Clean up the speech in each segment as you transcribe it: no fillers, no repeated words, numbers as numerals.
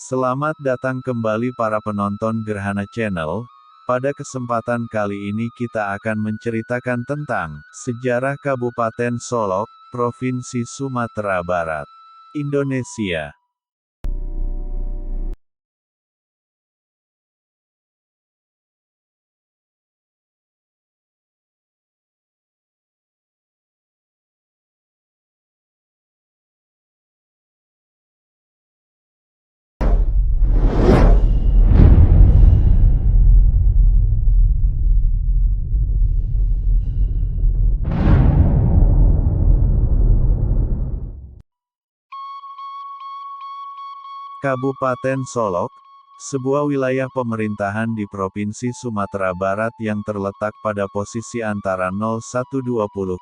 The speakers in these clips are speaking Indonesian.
Selamat datang kembali para penonton Gerhana Channel. Pada kesempatan kali ini kita akan menceritakan tentang sejarah Kabupaten Solok, Provinsi Sumatera Barat, Indonesia. Kabupaten Solok, sebuah wilayah pemerintahan di Provinsi Sumatera Barat yang terletak pada posisi antara 0120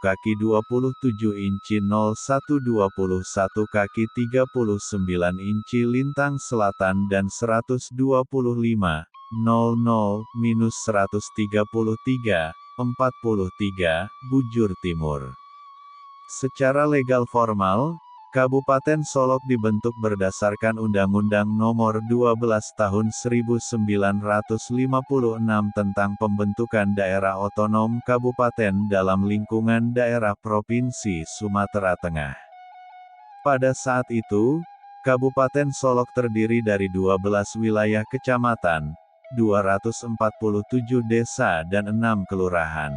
kaki 27 inci 0121 kaki 39 inci lintang selatan dan 125, 133, 43, bujur timur. Secara legal formal, Kabupaten Solok dibentuk berdasarkan Undang-Undang Nomor 12 Tahun 1956 tentang Pembentukan Daerah Otonom Kabupaten dalam Lingkungan Daerah Provinsi Sumatera Tengah. Pada saat itu, Kabupaten Solok terdiri dari 12 wilayah kecamatan, 247 desa dan 6 kelurahan.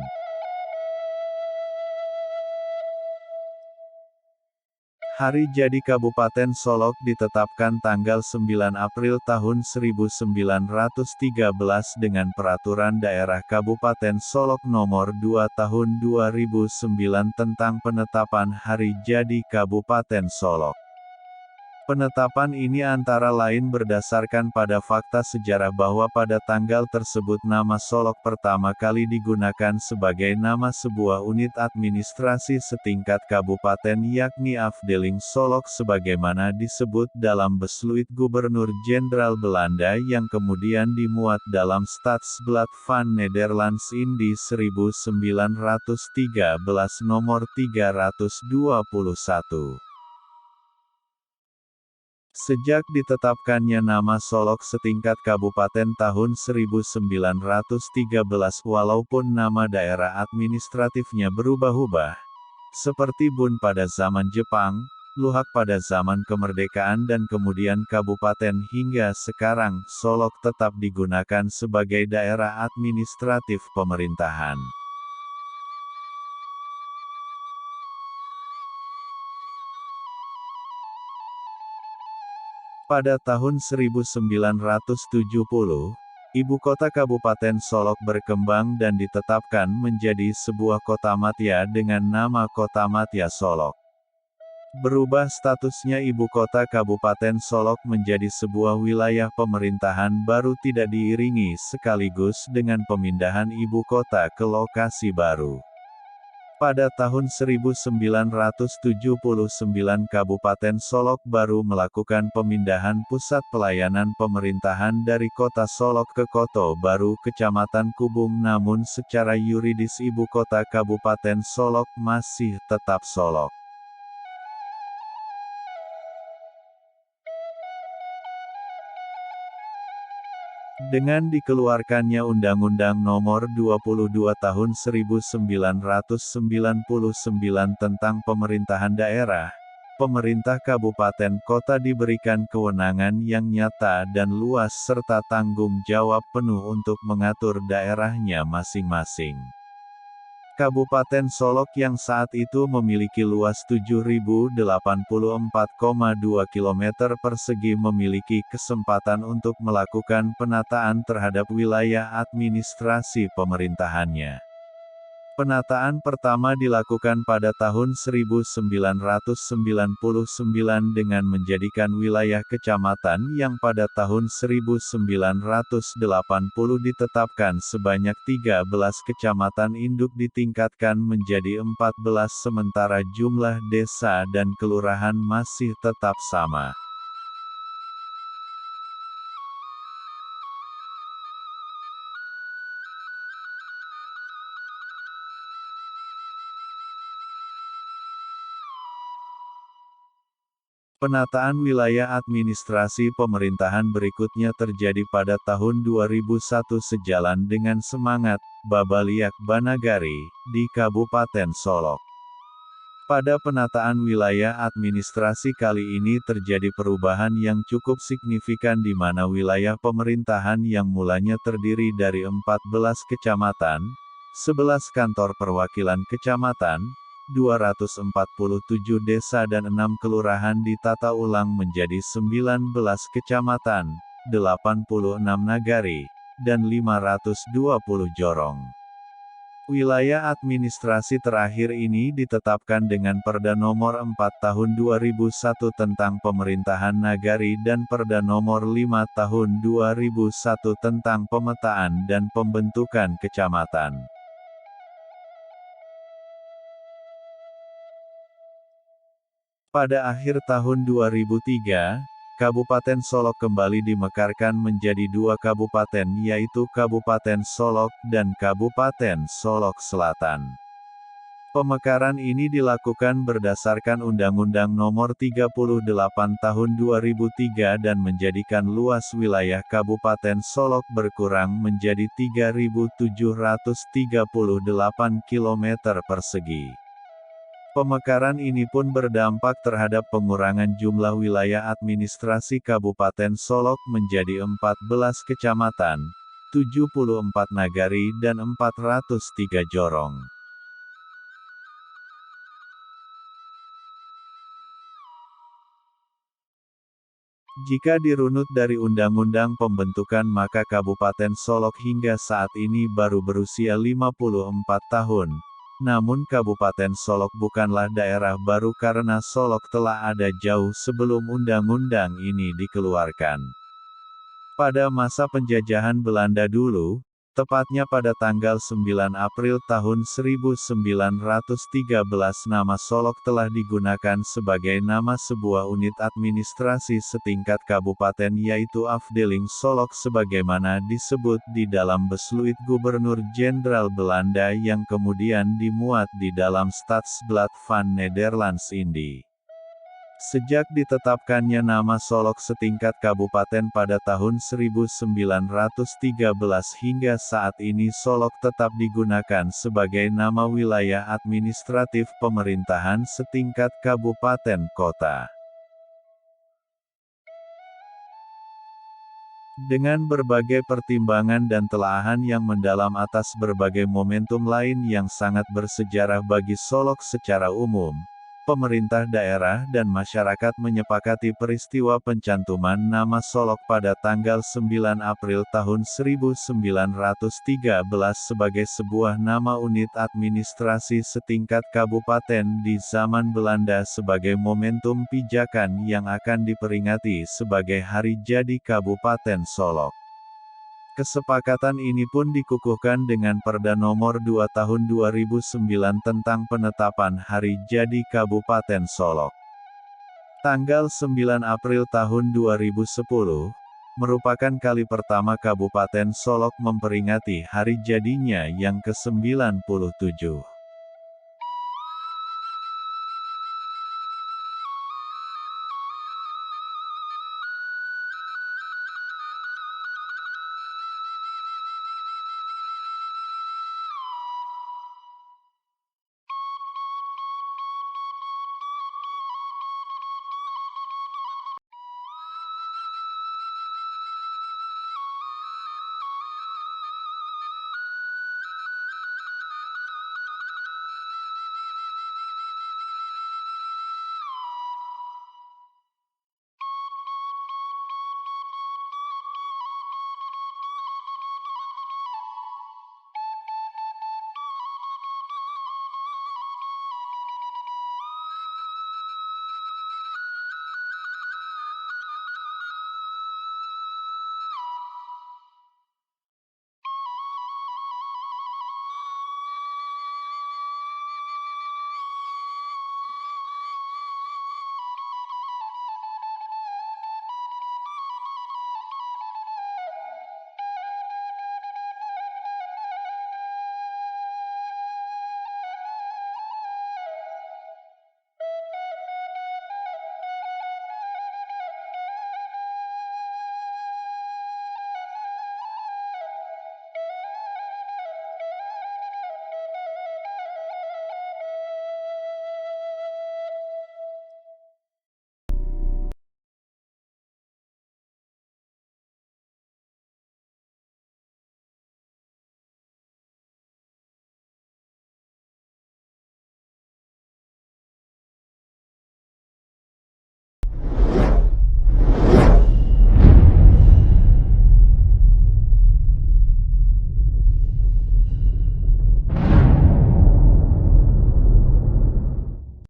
Hari jadi Kabupaten Solok ditetapkan tanggal 9 April tahun 1913 dengan Peraturan Daerah Kabupaten Solok Nomor 2 Tahun 2009 tentang penetapan hari jadi Kabupaten Solok. Penetapan ini antara lain berdasarkan pada fakta sejarah bahwa pada tanggal tersebut nama Solok pertama kali digunakan sebagai nama sebuah unit administrasi setingkat kabupaten yakni Afdeling Solok sebagaimana disebut dalam Besluit Gubernur Jenderal Belanda yang kemudian dimuat dalam Stadsblad van Nederlands Indi 1913 nomor 321. Sejak ditetapkannya nama Solok setingkat kabupaten tahun 1913 walaupun nama daerah administratifnya berubah-ubah, seperti Bun pada zaman Jepang, Luhak pada zaman kemerdekaan dan kemudian kabupaten hingga sekarang, Solok tetap digunakan sebagai daerah administratif pemerintahan. Pada tahun 1970, ibu kota Kabupaten Solok berkembang dan ditetapkan menjadi sebuah kota madya dengan nama Kota Madya Solok. Berubah statusnya ibu kota Kabupaten Solok menjadi sebuah wilayah pemerintahan baru tidak diiringi sekaligus dengan pemindahan ibu kota ke lokasi baru. Pada tahun 1979 Kabupaten Solok baru melakukan pemindahan pusat pelayanan pemerintahan dari kota Solok ke Koto Baru Kecamatan Kubung namun secara yuridis ibu kota Kabupaten Solok masih tetap Solok. Dengan dikeluarkannya Undang-Undang Nomor 22 Tahun 1999 tentang Pemerintahan Daerah, pemerintah kabupaten kota diberikan kewenangan yang nyata dan luas serta tanggung jawab penuh untuk mengatur daerahnya masing-masing. Kabupaten Solok yang saat itu memiliki luas 7.084,2 km persegi memiliki kesempatan untuk melakukan penataan terhadap wilayah administrasi pemerintahannya. Penataan pertama dilakukan pada tahun 1999 dengan menjadikan wilayah kecamatan yang pada tahun 1980 ditetapkan sebanyak 13 kecamatan induk ditingkatkan menjadi 14 sementara jumlah desa dan kelurahan masih tetap sama. Penataan wilayah administrasi pemerintahan berikutnya terjadi pada tahun 2001 sejalan dengan semangat Babaliak Banagari di Kabupaten Solok. Pada penataan wilayah administrasi kali ini terjadi perubahan yang cukup signifikan di mana wilayah pemerintahan yang mulanya terdiri dari 14 kecamatan, 11 kantor perwakilan kecamatan, 247 desa dan 6 kelurahan ditata ulang menjadi 19 kecamatan, 86 nagari, dan 520 jorong. Wilayah administrasi terakhir ini ditetapkan dengan Perda Nomor 4 Tahun 2001 tentang Pemerintahan Nagari dan Perda Nomor 5 Tahun 2001 tentang Pemetaan dan Pembentukan Kecamatan. Pada akhir tahun 2003, Kabupaten Solok kembali dimekarkan menjadi dua kabupaten yaitu Kabupaten Solok dan Kabupaten Solok Selatan. Pemekaran ini dilakukan berdasarkan Undang-Undang Nomor 38 Tahun 2003 dan menjadikan luas wilayah Kabupaten Solok berkurang menjadi 3.738 km persegi. Pemekaran ini pun berdampak terhadap pengurangan jumlah wilayah administrasi Kabupaten Solok menjadi 14 kecamatan, 74 nagari dan 403 jorong. Jika dirunut dari Undang-Undang Pembentukan maka Kabupaten Solok hingga saat ini baru berusia 54 tahun. Namun Kabupaten Solok bukanlah daerah baru karena Solok telah ada jauh sebelum undang-undang ini dikeluarkan. Pada masa penjajahan Belanda dulu, tepatnya pada tanggal 9 April tahun 1913 nama Solok telah digunakan sebagai nama sebuah unit administrasi setingkat kabupaten yaitu Afdeling Solok sebagaimana disebut di dalam Besluit Gubernur Jenderal Belanda yang kemudian dimuat di dalam Stadsblad van Nederlands-Indië. Sejak ditetapkannya nama Solok setingkat kabupaten pada tahun 1913 hingga saat ini Solok tetap digunakan sebagai nama wilayah administratif pemerintahan setingkat kabupaten kota. Dengan berbagai pertimbangan dan telaahan yang mendalam atas berbagai momentum lain yang sangat bersejarah bagi Solok secara umum, pemerintah daerah dan masyarakat menyepakati peristiwa pencantuman nama Solok pada tanggal 9 April tahun 1913 sebagai sebuah nama unit administrasi setingkat kabupaten di zaman Belanda sebagai momentum pijakan yang akan diperingati sebagai Hari Jadi Kabupaten Solok. Kesepakatan ini pun dikukuhkan dengan Perda Nomor 2 Tahun 2009 tentang penetapan Hari Jadi Kabupaten Solok. Tanggal 9 April tahun 2010, merupakan kali pertama Kabupaten Solok memperingati hari jadinya yang ke-97.